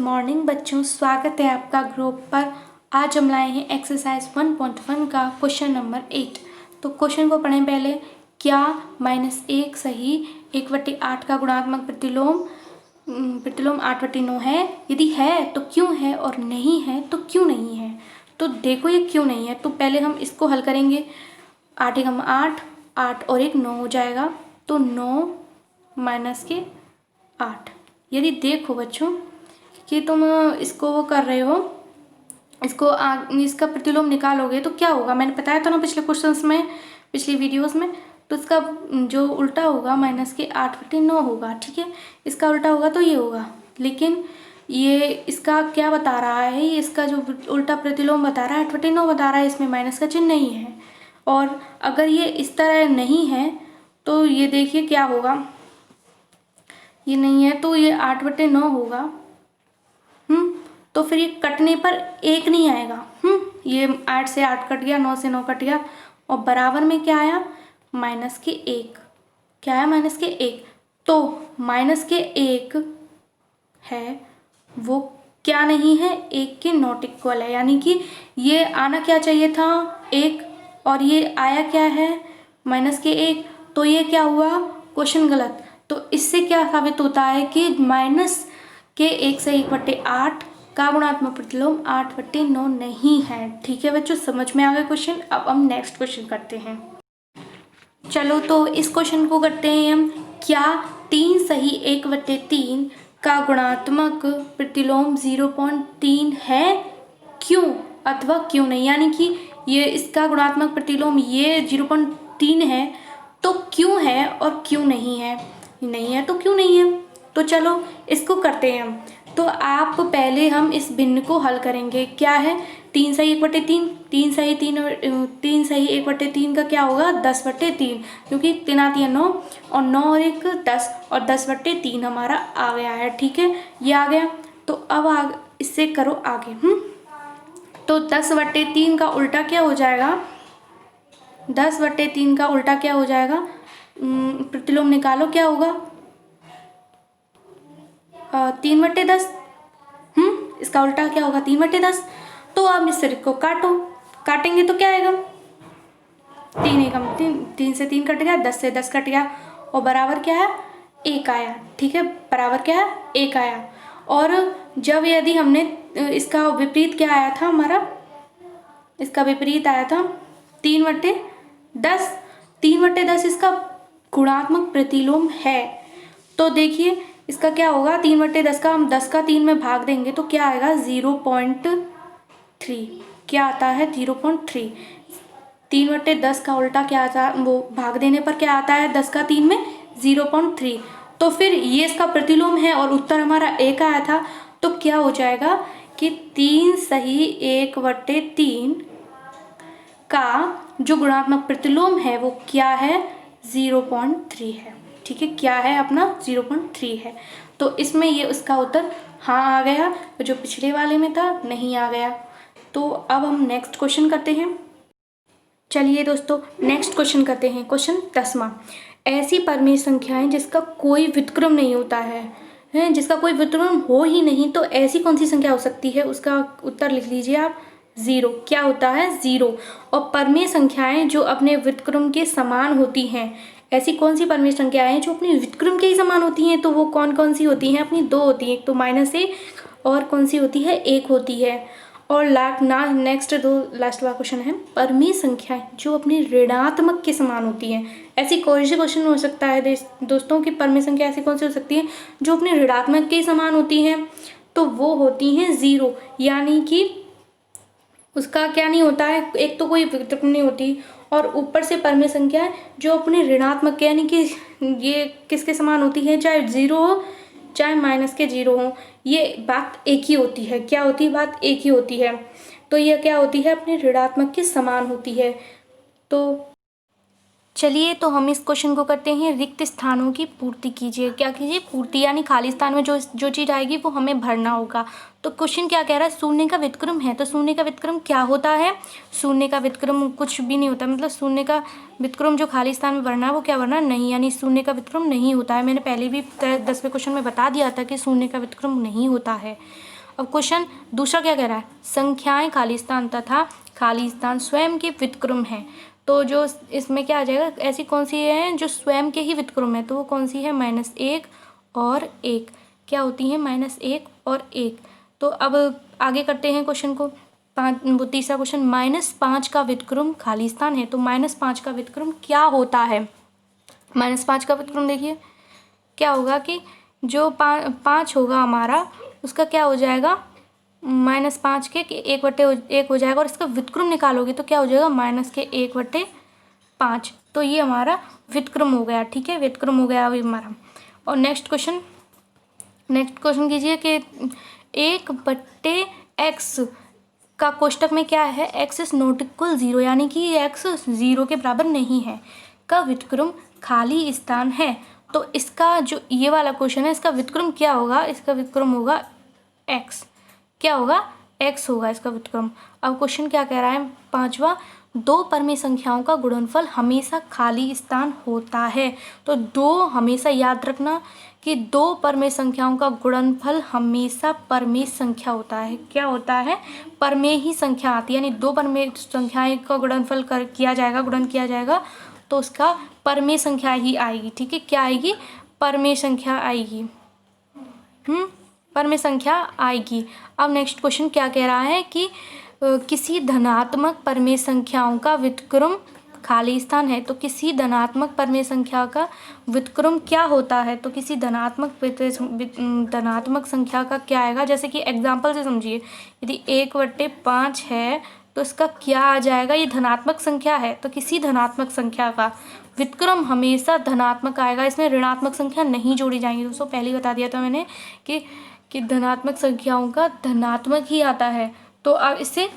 Good morning बच्चों, स्वागत है आपका ग्रुप पर। आज हम लाए हैं एक्सरसाइज 1.1 का क्वेश्चन नंबर 8। तो क्वेश्चन को पढ़ें पहले। क्या -1 सही 1/8 का गुणात्मक प्रतिलोम 8/9 है? यदि है तो क्यों है, और नहीं है तो क्यों नहीं है। तो देखो ये क्यों नहीं है, तो पहले हम इसको हल करेंगे। 8 एकम 8, 8 और 1 9 हो जाएगा, तो 9 माइनस के 8। यदि देखो बच्चों कि तुम इसको वो कर रहे हो, इसका प्रतिलोम निकालोगे तो क्या होगा, मैंने बताया था ना पिछले क्वेश्चंस में, पिछली वीडियोस में। तो इसका जो उल्टा होगा -8/9 होगा, ठीक है। इसका उल्टा होगा तो ये होगा, लेकिन ये इसका क्या बता रहा है, ये इसका जो उल्टा प्रतिलोम बता रहा है 8/9 बता रहा है, इसमें माइनस का चिन्ह नहीं है। और अगर ये इस तरह नहीं है तो ये देखिए क्या होगा, ये नहीं है तो ये 8/9 होगा। तो फिर ये कटने पर 1 नहीं आएगा। ये 8 से 8 कट गया, 9 से 9 कट गया, और बराबर में क्या आया, -1। क्या आया, -1। तो -1 है वो क्या नहीं है, 1 के नॉट इक्वल है। यानी कि ये आना क्या चाहिए था 1, और ये आया क्या है -1। तो ये क्या हुआ, क्वेश्चन गलत। तो इससे क्या साबित होता है कि -1 से 1/8 का गुणात्मक प्रतिलोम 8/9 नहीं है। ठीक है बच्चों, समझ में आ गया क्वेश्चन। अब हम नेक्स्ट क्वेश्चन करते हैं। चलो तो इस क्वेश्चन को करते हैं हम। क्या 3 सही 1/3 का गुणात्मक प्रतिलोम 0.3 है, क्यों अथवा क्यों नहीं। यानी कि ये इसका गुणात्मक प्रतिलोम ये 0.3 है तो क्यों है और क्यों नहीं है, नहीं है तो क्यों नहीं है। तो चलो इसको करते हैं हम। तो आप पहले हम इस भिन्न को हल करेंगे। क्या है, 3 सही 1/3, 3 सही 1/3 का क्या होगा 10/3, क्योंकि 3 8 9 और 9 और 1 10, और 10/3 हमारा आ गया है। ठीक है, ये आ गया। तो अब इससे करो आगे। तो 10/3 का उल्टा क्या हो जाएगा, 10/3 का उल्टा क्या हो जाएगा, प्रतिलोम निकालो क्या होगा, 3/10। इसका उल्टा क्या होगा 3/10। तो आप इस सिर को काटेंगे तो क्या आएगा, 3 एकम 3 से 3 कट गया, 10 से 10 कट गया, और बराबर क्या है 1 आया। ठीक है, बराबर क्या है 1 आया। और जब यदि हमने इसका विपरीत क्या आया था हमारा, इसका विपरीत आया था 3/10। 3/10 इसका गुणात्मक प्रतिलोम है। तो देखिए इसका क्या होगा, 3/10 का हम 10 का 3 में भाग देंगे तो क्या आएगा 0.3। क्या आता है 0.3। 3/10 का उल्टा क्या आता है, वो भाग देने पर क्या आता है 10 का 3 में 0.3। तो फिर ये इसका प्रतिलोम है और उत्तर हमारा 1 आया था। तो क्या हो जाएगा कि 3 सही 1/3 का जो गुणात्मक प्रतिलोम है वो क्या है 0.3 है। ठीक है, क्या है अपना 0.3 है। तो इसमें ये उसका उत्तर हाँ आ गया, जो पिछले वाले में था नहीं आ गया। तो अब हम नेक्स्ट क्वेश्चन करते हैं। चलिए दोस्तों नेक्स्ट क्वेश्चन करते हैं। क्वेश्चन 10वां। ऐसी परिमेय संख्याएं जिसका कोई व्युत्क्रम नहीं होता है, जिसका कोई व्युत्क्रम हो ही नहीं, तो ऐसी कौन सी संख्या हो सकती है, उसका उत्तर लिख लीजिए आप 0। क्या होता है 0। और परिमेय संख्याएं जो अपने व्युत्क्रम के समान होती हैं, ऐसी कौन सी परिमेय संख्याएं हैं जो अपने व्युत्क्रम के ही समान होती हैं, तो वो कौन कौन सी होती हैं, अपनी 2 होती हैं। एक तो -1 और कौन सी होती है 1 होती है। और नेक्स्ट लास्ट वाला क्वेश्चन है, परिमेय संख्याएं जो अपनी ऋणात्मक के समान होती हैं। ऐसी कौन सी क्वेश्चन हो सकता है दोस्तों की परिमेय संख्या ऐसी कौन सी हो सकती है जो अपने ऋणात्मक के समान होती हैं, तो वो होती हैं 0। यानी कि उसका क्या नहीं होता है, एक तो कोई व्युत्क्रम नहीं होती, और ऊपर से परिमेय संख्या है जो अपने ऋणात्मक के, यानी कि ये किसके समान होती है, चाहे 0 हो चाहे -0 हो, ये बात एक ही होती है। क्या होती है, बात एक ही होती है। तो ये क्या होती है, अपने ऋणात्मक के समान होती है। तो चलिए तो हम इस क्वेश्चन को करते हैं। रिक्त स्थानों की पूर्ति कीजिए। क्या कीजिए, पूर्ति, यानी खाली स्थान में जो चीज़ आएगी वो हमें भरना होगा। तो क्वेश्चन क्या कह रहा है, शून्य का व्युत्क्रम है। तो शून्य का व्युत्क्रम क्या होता है, शून्य का व्युत्क्रम कुछ भी नहीं होता। मतलब शून्य का व्युत्क्रम जो खाली स्थान में भरना है वो क्या भरना नहीं, यानी शून्य का व्युत्क्रम नहीं होता है। मैंने पहले भी 10वें क्वेश्चन में बता दिया था कि शून्य का व्युत्क्रम नहीं होता है। अब क्वेश्चन दूसरा क्या कह रहा है, संख्याएं खाली स्थान तथा खाली स्थान स्वयं के व्युत्क्रम हैं। तो जो इसमें क्या आ जाएगा, ऐसी कौन सी है जो स्वयं के ही व्युत्क्रम है, तो वो कौन सी है, -1 और 1। क्या होती है, -1 और 1। तो अब आगे करते हैं क्वेश्चन को। वो तीसरा क्वेश्चन, -5 का व्युत्क्रम खाली स्थान है। तो -5 का व्युत्क्रम क्या होता है, -5 का व्युत्क्रम देखिए क्या होगा कि जो 5 होगा हमारा, उसका क्या हो जाएगा, -5 के 1/1 हो जाएगा, और इसका व्युत्क्रम निकालोगे तो क्या हो जाएगा, -1/5। तो ये हमारा व्युत्क्रम हो गया, ठीक है, व्युत्क्रम हो गया अभी हमारा। और नेक्स्ट क्वेश्चन कीजिए कि 1/x का कोष्टक में क्या है, x इज नॉट इक्वल 0, यानी कि x 0 के बराबर नहीं है, का व्युत्क्रम खाली स्थान है। तो इसका जो ये वाला क्वेश्चन है, इसका व्युत्क्रम क्या होगा, इसका व्युत्क्रम होगा x। क्या होगा, x होगा इसका व्युत्क्रम। अब क्वेश्चन क्या कह रहा है, पांचवा, दो परमेय संख्याओं का गुणनफल हमेशा खाली स्थान होता है। तो दो, हमेशा याद रखना कि दो परमेय संख्याओं का गुणनफल हमेशा परमेय संख्या होता है। क्या होता है, परमेय ही संख्या आती है, यानी दो परमेय संख्याएं का गुणनफल किया जाएगा, गुणन किया जाएगा, तो उसका परमेय संख्या ही आएगी, ठीक है। क्या आएगी, परमेय संख्या आएगी, परमेय संख्या आएगी। अब नेक्स्ट क्वेश्चन क्या कह रहा है कि किसी धनात्मक परमेय संख्याओं का व्युत्क्रम खाली स्थान है। तो किसी धनात्मक परमेय संख्या का व्युत्क्रम क्या होता है, तो किसी धनात्मक संख्या का क्या आएगा, जैसे कि एग्जाम्पल से समझिए, यदि 1/5 है तो इसका क्या आ जाएगा, ये धनात्मक संख्या है, तो किसी धनात्मक संख्या का व्युत्क्रम हमेशा धनात्मक आएगा, इसमें ऋणात्मक संख्या नहीं जोड़ी जाएंगी। दोस्तों पहले ही बता दिया था मैंने कि धनात्मक संख्याओं का धनात्मक ही आता है। तो अब इससे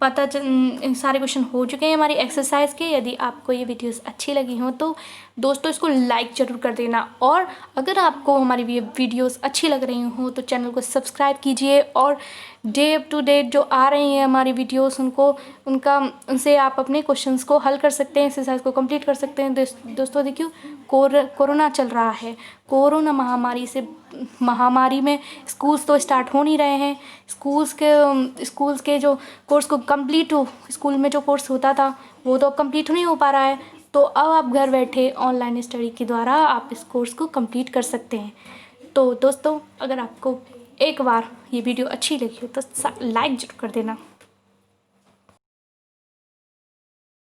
सारे क्वेश्चन हो चुके हैं हमारी एक्सरसाइज के। यदि आपको ये वीडियोस अच्छी लगी हो तो दोस्तों इसको लाइक ज़रूर कर देना, और अगर आपको हमारी ये वीडियोस अच्छी लग रही हो तो चैनल को सब्सक्राइब कीजिए, और डे अप टू डेट जो आ रही हैं हमारी वीडियोस उनसे आप अपने क्वेश्चंस को हल कर सकते हैं, एक्सरसाइज को कंप्लीट कर सकते हैं। दोस्तों देखिए, कोरोना चल रहा है, कोरोना महामारी में स्कूल्स तो स्टार्ट हो नहीं रहे हैं। स्कूल्स के जो कोर्स को कंप्लीट हो, स्कूल में जो कोर्स होता था वो तो अब कंप्लीट नहीं हो पा रहा है। तो अब आप घर बैठे ऑनलाइन स्टडी के द्वारा आप इस कोर्स को कंप्लीट कर सकते हैं। तो दोस्तों अगर आपको एक बार ये वीडियो अच्छी लगी हो तो लाइक जरूर कर देना।